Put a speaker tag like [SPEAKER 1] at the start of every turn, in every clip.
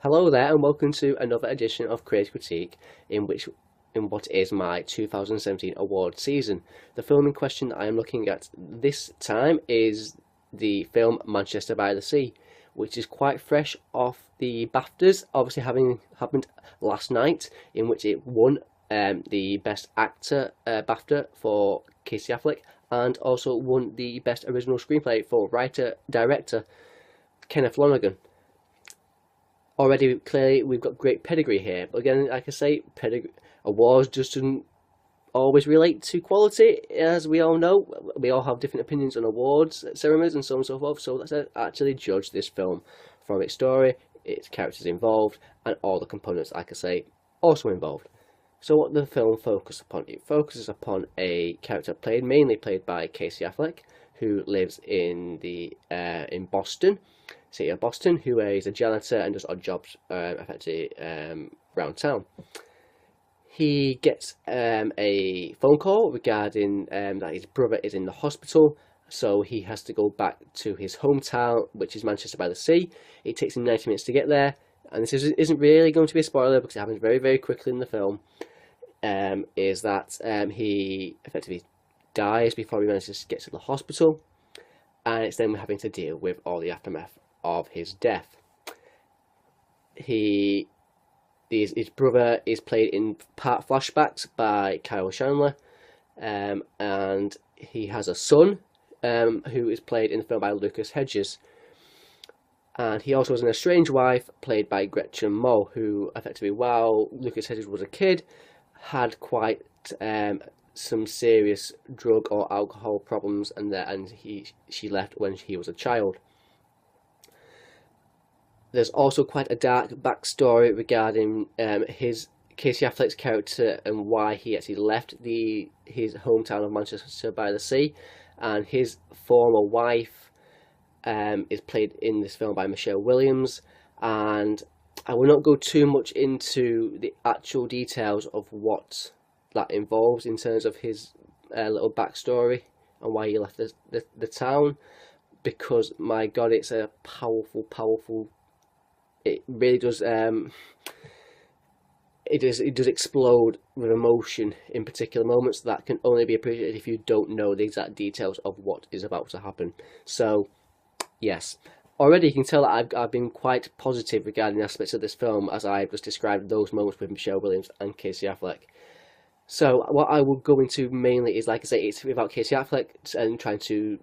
[SPEAKER 1] Hello there, and welcome to another edition of Creative Critique, in what is my 2017 award season. The film in question that I am looking at this time is the film Manchester by the Sea, which is quite fresh off the BAFTAs, obviously having happened last night, in which it won the Best Actor BAFTA for Casey Affleck, and also won the Best Original Screenplay for writer-director Kenneth Lonergan. Already, clearly, we've got great pedigree here, but again, like I say, pedigree awards just doesn't always relate to quality, as we all know. We all have different opinions on awards ceremonies and so on and so forth, so let's actually judge this film from its story, its characters involved, and all the components, like I say, also involved. So what the film focuses upon? It focuses upon a character mainly played by Casey Affleck, who lives in Boston, city of Boston, who is a janitor and does odd jobs effectively around town. He gets a phone call regarding that his brother is in the hospital, so he has to go back to his hometown, which is Manchester by the Sea. It takes him 90 minutes to get there, and this isn't really going to be a spoiler because it happens very, very quickly in the film. Is that he effectively dies before he manages to get to the hospital, and it's then having to deal with all the aftermath of his death. His brother is played in part flashbacks by Kyle Chandler, and he has a son who is played in the film by Lucas Hedges, and he also has an estranged wife played by Gretchen Mol, who effectively, while Lucas Hedges was a kid, had quite some serious drug or alcohol problems, and she left when he was a child. There's also quite a dark backstory regarding his Casey Affleck's character and why he actually left his hometown of Manchester by the Sea, and his former wife is played in this film by Michelle Williams, and I will not go too much into the actual details of what that involves in terms of his little backstory and why he left the town, because my God, it's a powerful. It really does. It does explode with emotion in particular moments that can only be appreciated if you don't know the exact details of what is about to happen. So, yes, already you can tell that I've been quite positive regarding aspects of this film, as I've just described those moments with Michelle Williams and Casey Affleck. So what I will go into mainly is, like I say, it's about Casey Affleck and trying to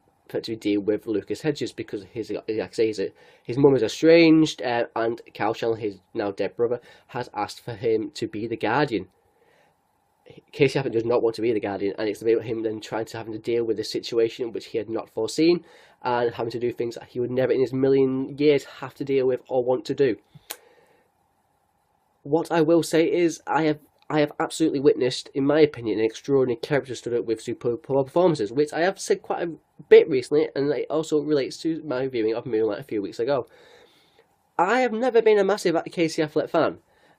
[SPEAKER 1] deal with Lucas Hedges, because his mum is estranged, and Kyle Chandler, his now dead brother, has asked for him to be the guardian. Casey Affleck does not want to be the guardian, and it's about him then having to deal with a situation which he had not foreseen, and having to do things that he would never in his million years have to deal with or want to do. What I will say is I have absolutely witnessed, in my opinion, an extraordinary character study with superb performances, which I have said quite a bit recently, and it also relates to my viewing of Moonlight a few weeks ago. I have never been a massive Casey Affleck fan.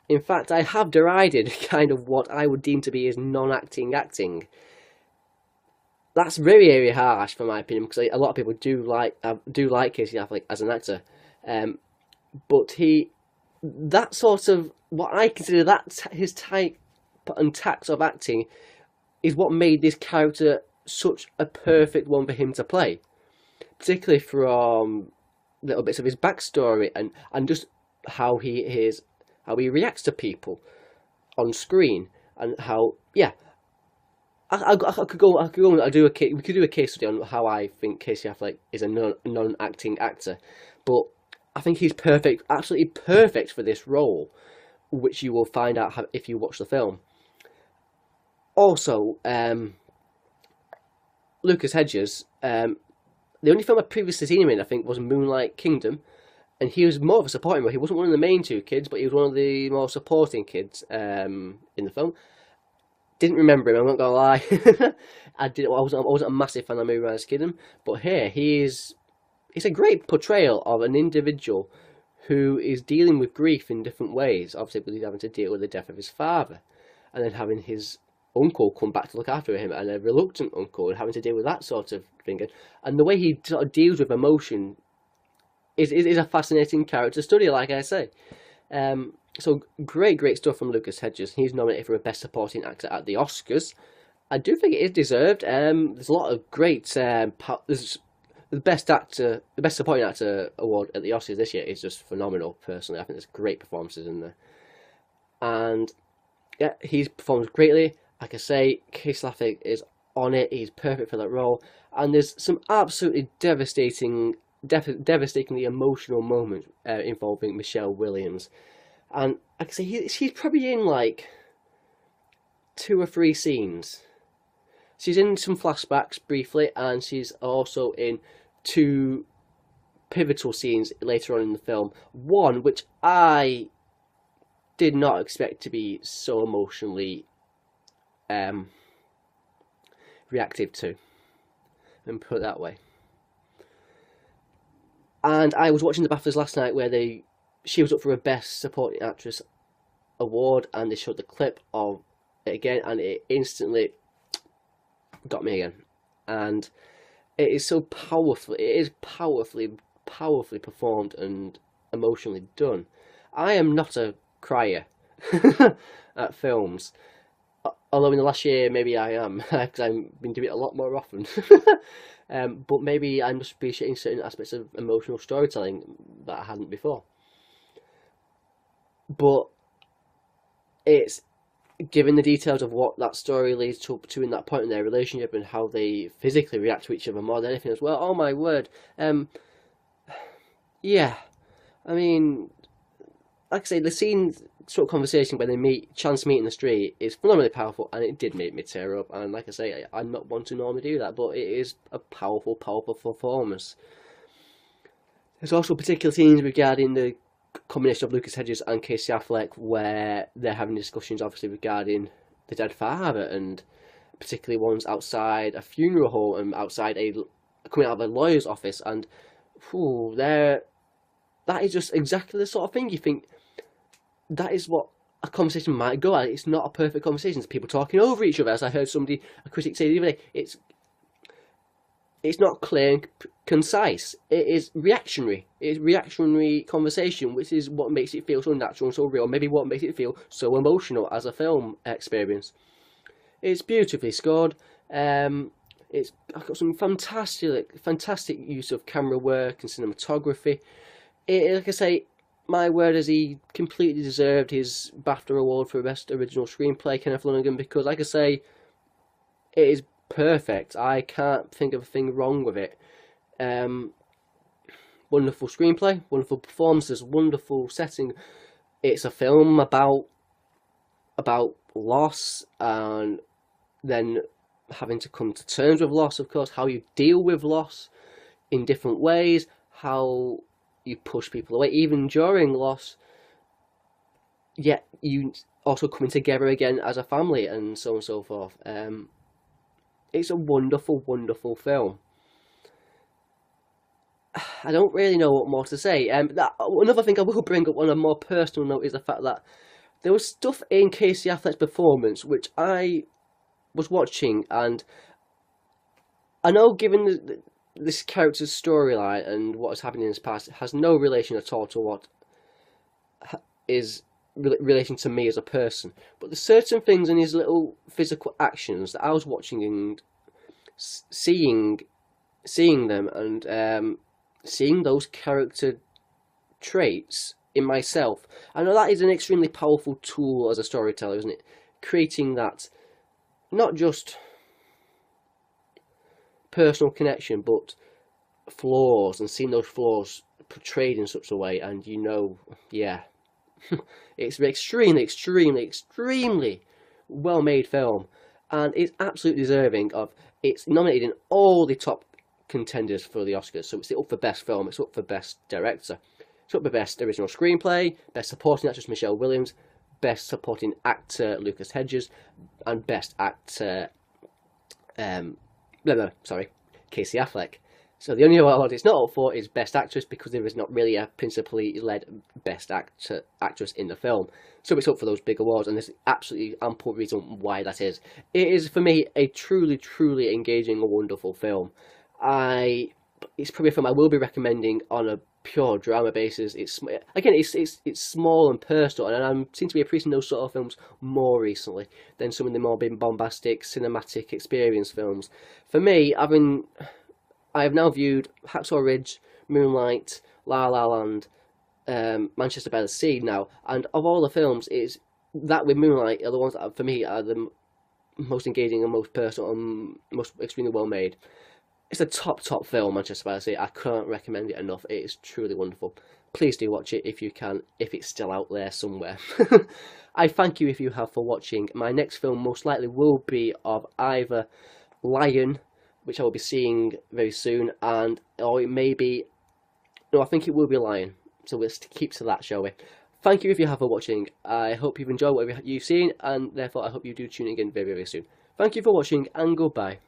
[SPEAKER 1] In fact, I have derided kind of what I would deem to be his non-acting acting. That's very, very harsh, for my opinion, because a lot of people do like Casey Affleck as an actor, but that sort of, what I consider that his type and tact of acting is what made this character such a perfect one for him to play, particularly from little bits of his backstory and just how he reacts to people on screen, and how I could go and we could do a case study on how I think Casey Affleck is a non-acting actor, but I think he's perfect, absolutely perfect for this role, which you will find out if you watch the film. Also, Lucas Hedges, the only film I'd previously seen him in, I think, was Moonlight Kingdom, and he was more of a supporting role. He wasn't one of the main two kids, but he was one of the more supporting kids in the film. Didn't remember him, I'm not gonna lie. I wasn't a massive fan of Moonlight Kingdom, but here it's a great portrayal of an individual who is dealing with grief in different ways. Obviously, he's having to deal with the death of his father, and then having his uncle come back to look after him, and a reluctant uncle, and having to deal with that sort of thing. And the way he sort of deals with emotion is a fascinating character study, like I say. So great stuff from Lucas Hedges. He's nominated for a Best Supporting Actor at the Oscars. I do think it is deserved. There's a lot of great. There's the Best Supporting Actor award at the Oscars this year is just phenomenal. Personally, I think there's great performances in there, and yeah, he's performed greatly. Like I say, Casey Affleck is on it. He's perfect for that role, and there's some absolutely devastatingly emotional moments involving Michelle Williams, and like I say, she's probably in like 2 or 3 scenes. She's in some flashbacks briefly, and she's also in 2 pivotal scenes later on in the film. One which I did not expect to be so emotionally reactive to, and put it that way. And I was watching the BAFTAs last night where she was up for a Best Supporting Actress award, and they showed the clip of it again, and it instantly got me again. And it is so powerful. It is powerfully performed and emotionally done. I am not a crier at films, although in the last year maybe I am, because I've been doing it a lot more often. But maybe I must be in certain aspects of emotional storytelling that I hadn't before. But it's given the details of what that story leads to in that point in their relationship and how they physically react to each other more than anything as well. Oh my word. Yeah. I mean, like I say, the scene sort of conversation when they chance meet in the street is phenomenally powerful, and it did make me tear up. And like I say, I'm not one to normally do that, but it is a powerful performance. There's also particular scenes regarding the combination of Lucas Hedges and Casey Affleck where they're having discussions, obviously, regarding the dead father, and particularly ones outside a funeral home and outside coming out of a lawyer's office, and that is just exactly the sort of thing you think. That is what a conversation might go at. It's not a perfect conversation. It's people talking over each other. As I heard a critic say the other day, it's not clear and concise. It is reactionary. It's reactionary conversation, which is what makes it feel so natural and so real. Maybe what makes it feel so emotional as a film experience. It's beautifully scored. It's got some fantastic use of camera work and cinematography. Like I say, my word, has he completely deserved his BAFTA award for Best Original Screenplay, Kenneth Lonergan, because, like I say, it is perfect. I can't think of a thing wrong with it. Wonderful screenplay, wonderful performances, wonderful setting. It's a film about loss, and then having to come to terms with loss, of course, how you deal with loss in different ways, how you push people away, even during loss, yet you also coming together again as a family, and so on and so forth. It's a wonderful film. I don't really know what more to say. Another thing I will bring up on a more personal note is the fact that there was stuff in Casey Affleck's performance which I was watching, and I know, given this character's storyline and what has happened in his past, has no relation at all to what is relation to me as a person. But there's certain things in his little physical actions that I was watching and seeing them, and seeing those character traits in myself. I know that is an extremely powerful tool as a storyteller, isn't it? Creating that, not just personal connection, but flaws, and seeing those flaws portrayed in such a way, and yeah, it's an extremely well made film, and it's absolutely deserving of. It's nominated in all the top contenders for the Oscars, so it's up for Best Film, it's up for Best Director, it's up for Best Original Screenplay, Best Supporting Actress Michelle Williams, Best Supporting Actor Lucas Hedges, and Best Actor Casey Affleck. So the only award it's not up for is Best Actress, because there is not really a principally led Best Actress in the film. So it's up for those big awards, and there's absolutely ample reason why that is. It is, for me, a truly engaging and wonderful film. It's probably a film I will be recommending on a pure drama basis. It's again, it's small and personal, and I seem to be appreciating those sort of films more recently than some of the more bombastic cinematic experience films. For me, I have now viewed Hacksaw Ridge, Moonlight, La La Land, Manchester by the Sea now, and of all the films, it's that with Moonlight are the ones that for me are the most engaging and most personal and most extremely well made. It's a top film, Manchester by the Sea. I can't recommend it enough. It is truly wonderful. Please do watch it if you can, if it's still out there somewhere. I thank you if you have for watching. My next film most likely will be of either Lion, which I will be seeing very soon, or it may be, no, I think it will be Lion. So let's keep to that, shall we? Thank you if you have for watching. I hope you've enjoyed what you've seen, and therefore I hope you do tune in again very, very soon. Thank you for watching, and goodbye.